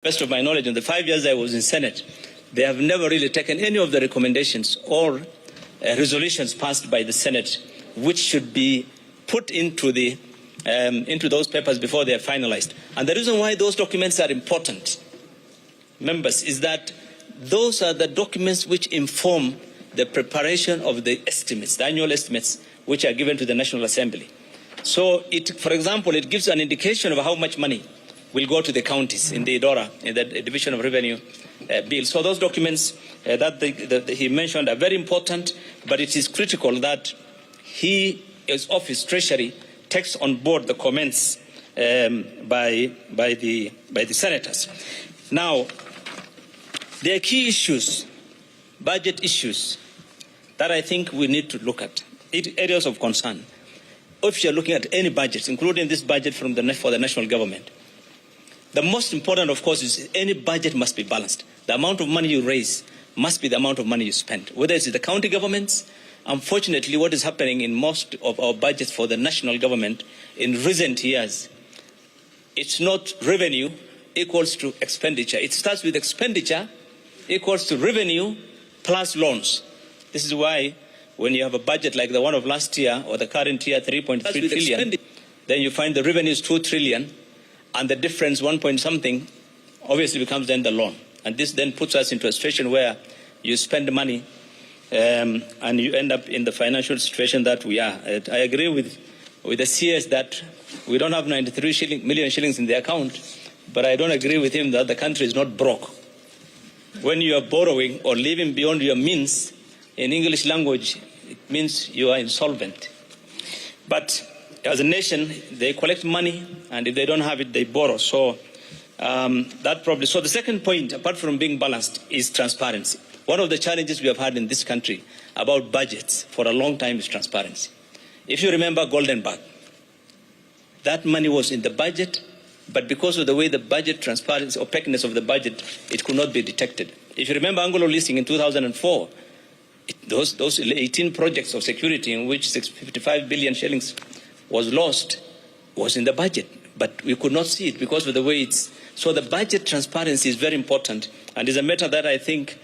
Best of my knowledge, in the 5 years I was in Senate, they have never really taken any of the recommendations or resolutions passed by the Senate, which should be put into those papers before they are finalized. And the reason why those documents are important, members, is that those are the documents which inform the preparation of the estimates, the annual estimates, which are given to the National Assembly. So, for example, it gives an indication of how much money will go to the counties in the DORA, in the Division of Revenue Bill. So those documents that he mentioned are very important, but it is critical that his office, Treasury, takes on board the comments by the senators. Now, there are key issues, budget issues, that I think we need to look at, areas of concern. If you're looking at any budget, including this budget for the national government, the most important, of course, is any budget must be balanced. The amount of money you raise must be the amount of money you spend. Whether it's the county governments, unfortunately, what is happening in most of our budgets for the national government in recent years, it's not revenue equals to expenditure. It starts with expenditure equals to revenue plus loans. This is why when you have a budget like the one of last year or the current year, 3.3 trillion, then you find the revenue is 2 trillion. And the difference, 1 point something, obviously becomes then the loan. And this then puts us into a situation where you spend money and you end up in the financial situation that we are. I agree with the CS that we don't have 93 million shillings in the account, but I don't agree with him that the country is not broke. When you are borrowing or living beyond your means, in English language, it means you are insolvent. But as a nation, they collect money, and if they don't have it, they borrow. So that probably. So the second point, apart from being balanced, is transparency. One of the challenges we have had in this country about budgets for a long time is transparency. If you remember Goldenberg, that money was in the budget, but because of the way the budget transparency, opaqueness of the budget, it could not be detected. If you remember Anglo leasing in 2004, those 18 projects of security in which 55 billion shillings was lost was in the budget, but we could not see it because of the way it's. So the budget transparency is very important, and is a matter that I think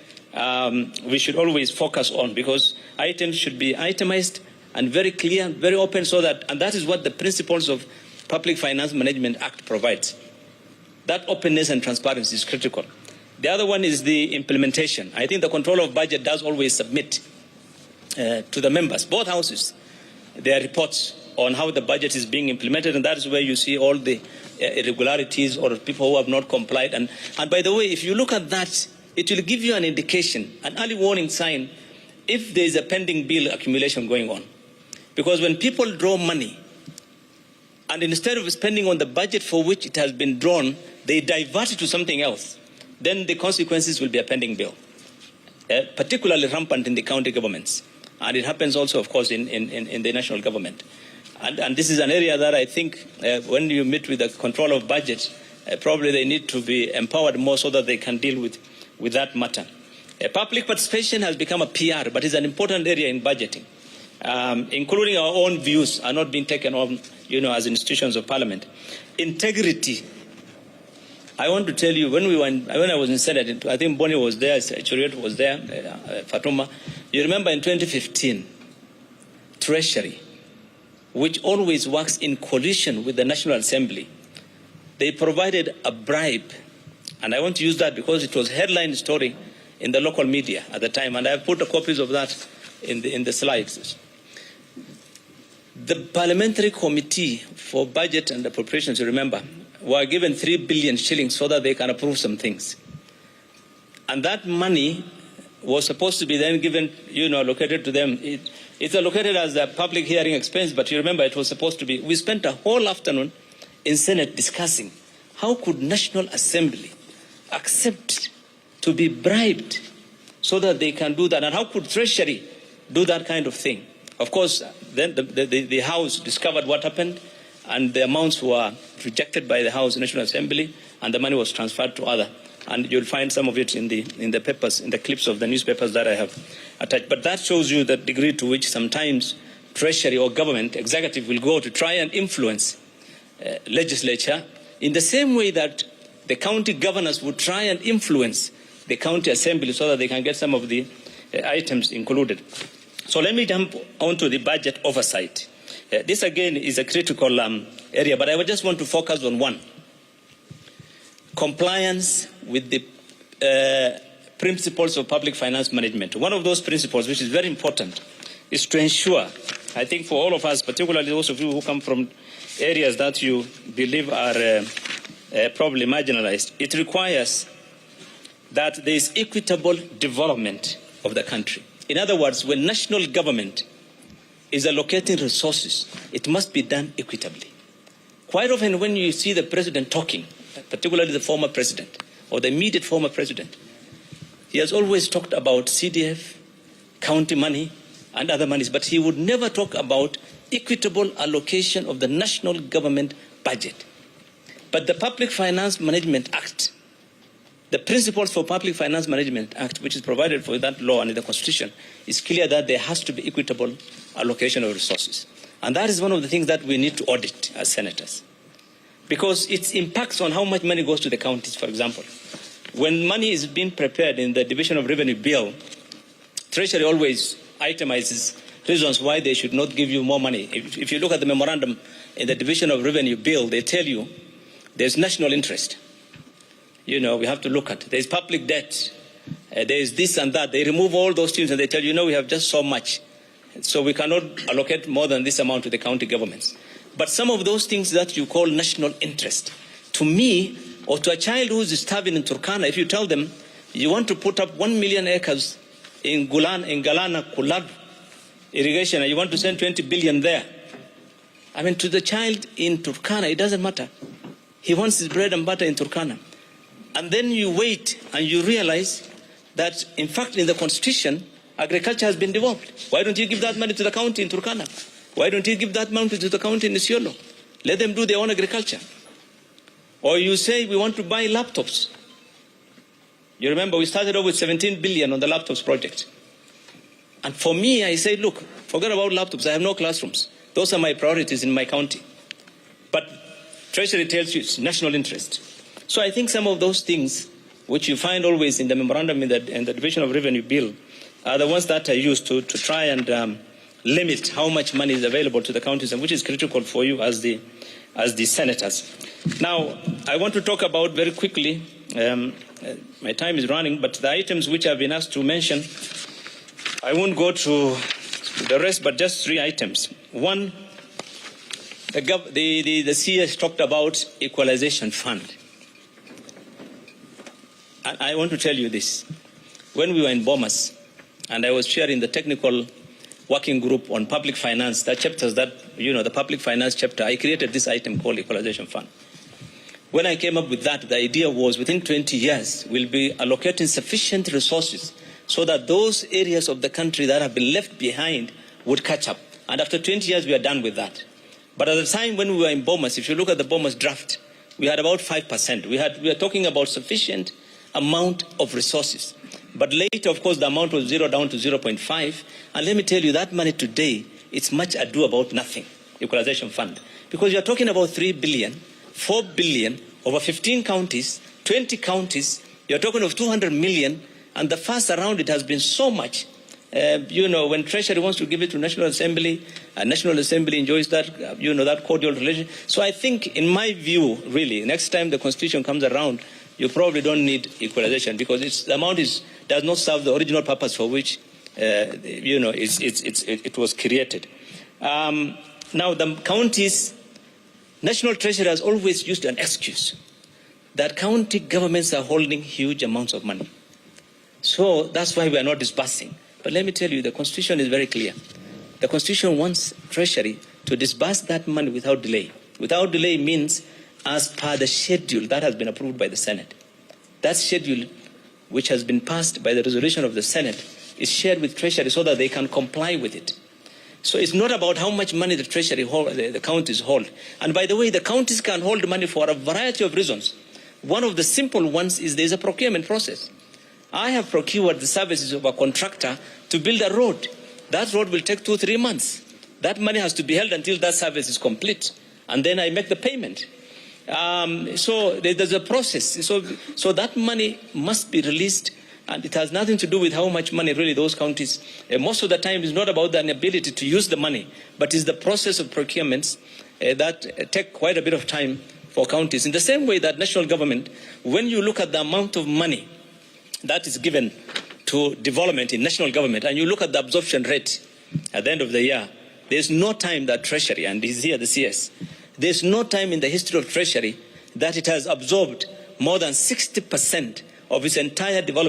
we should always focus on, because items should be itemized and very clear, very open, so that, and that is what the principles of Public Finance Management Act provides. That openness and transparency is critical. The other one is the implementation. I think the control of budget does always submit to the members, both houses, their reports on how the budget is being implemented, and that is where you see all the irregularities or people who have not complied. And by the way, if you look at that, it will give you an indication, an early warning sign, if there is a pending bill accumulation going on. Because when people draw money, and instead of spending on the budget for which it has been drawn, they divert it to something else, then the consequences will be a pending bill, particularly rampant in the county governments. And it happens also, of course, in the national government. And this is an area that I think when you meet with the control of budget, probably they need to be empowered more so that they can deal with that matter. Public participation has become a PR, but it's an important area in budgeting. Including our own views are not being taken on, as institutions of parliament. Integrity. I want to tell you, when I was in Senate, I think Bonnie was there, Churiot was there, Fatuma. You remember in 2015, Treasury, which always works in coalition with the National Assembly, they provided a bribe. And I want to use that because it was a headline story in the local media at the time, and I have put the copies of that in the slides. The Parliamentary Committee for Budget and Appropriations, you remember, were given 3 billion shillings so that they can approve some things. And that money was supposed to be then given, allocated to them. It's allocated as a public hearing expense, but you remember it was supposed to be. We spent a whole afternoon in Senate discussing how could National Assembly accept to be bribed so that they can do that, and how could Treasury do that kind of thing. Of course, then the House discovered what happened, and the amounts were rejected by the House National Assembly, and the money was transferred to other. And you'll find some of it in the papers, in the clips of the newspapers that I have attached. But that shows you the degree to which sometimes Treasury or government, executive, will go to try and influence legislature in the same way that the county governors would try and influence the county assembly so that they can get some of the items included. So let me jump onto the budget oversight. This again is a critical area, but I would just want to focus on one. Compliance with the principles of public finance management. One of those principles, which is very important, is to ensure, I think for all of us, particularly those of you who come from areas that you believe are probably marginalized, it requires that there is equitable development of the country. In other words, when national government is allocating resources, it must be done equitably. Quite often when you see the president talking, particularly the former president or the immediate former president, he has always talked about CDF, county money, and other monies, but he would never talk about equitable allocation of the national government budget. But the Public Finance Management Act, the Principles for Public Finance Management Act, which is provided for that law and in the Constitution, is clear that there has to be equitable allocation of resources. And that is one of the things that we need to audit as senators, because it impacts on how much money goes to the counties, for example. When money is being prepared in the Division of Revenue bill, Treasury always itemizes reasons why they should not give you more money. If you look at the memorandum in the Division of Revenue bill, they tell you there's national interest. You know, we have to look at. There's public debt. There's this and that. They remove all those things and they tell you, we have just so much. So we cannot allocate more than this amount to the county governments. But some of those things that you call national interest, to me, or to a child who is starving in Turkana, if you tell them you want to put up 1 million acres in Galana, Kulab irrigation, and you want to send 20 billion there, I mean, to the child in Turkana, it doesn't matter. He wants his bread and butter in Turkana. And then you wait and you realize that, in fact, in the Constitution, agriculture has been devolved. Why don't you give that money to the county in Turkana? Why don't you give that money to the county in Isiolo? Let them do their own agriculture. Or you say, we want to buy laptops. You remember, we started off with 17 billion on the laptops project. And for me, I say, look, forget about laptops. I have no classrooms. Those are my priorities in my county. But Treasury tells you it's national interest. So I think some of those things, which you find always in the memorandum in the Division of Revenue bill, are the ones that are used to try and limit how much money is available to the counties, and which is critical for you as the senators. Now, I want to talk about very quickly, my time is running, but the items which I've been asked to mention, I won't go to the rest, but just 3 items. One, the CS talked about equalization fund. And I want to tell you this. When we were in Bomas, and I was chairing the technical working group on public finance, that chapters that, the public finance chapter, I created this item called equalization fund. When I came up with that, the idea was within 20 years, we'll be allocating sufficient resources so that those areas of the country that have been left behind would catch up. And after 20 years, we are done with that. But at the time when we were in Bomas, if you look at the Bomas draft, we had about 5%. We were talking about sufficient amount of resources. But later, of course, the amount was zeroed down to 0.5. And let me tell you, that money today, it's much ado about nothing, equalization fund. Because you're talking about 3 billion, 4 billion, over 15 counties, 20 counties, you're talking of 200 million, and the fuss around it has been so much. When Treasury wants to give it to National Assembly, and National Assembly enjoys that, that cordial relation. So I think, in my view, really, next time the Constitution comes around, you probably don't need equalization, because the amount does not serve the original purpose for which it was created. Now, the counties, National Treasury has always used an excuse that county governments are holding huge amounts of money. So that's why we are not disbursing. But let me tell you, the Constitution is very clear. The Constitution wants Treasury to disburse that money without delay. Without delay means as per the schedule that has been approved by the Senate. That schedule, which has been passed by the resolution of the Senate, is shared with Treasury so that they can comply with it. So it's not about how much money the Treasury the counties hold. And by the way, the counties can hold money for a variety of reasons. One of the simple ones is there's a procurement process. I have procured the services of a contractor to build a road. That road will take 2-3 months. That money has to be held until that service is complete. And then I make the payment. So there's a process. So that money must be released, and it has nothing to do with how much money really those counties. Most of the time, it's not about the inability to use the money, but it's the process of procurements that take quite a bit of time for counties. In the same way that national government, when you look at the amount of money that is given to development in national government, and you look at the absorption rate at the end of the year, there's no time that Treasury, and is here the CS, there's no time in the history of Treasury that it has absorbed more than 60% of its entire development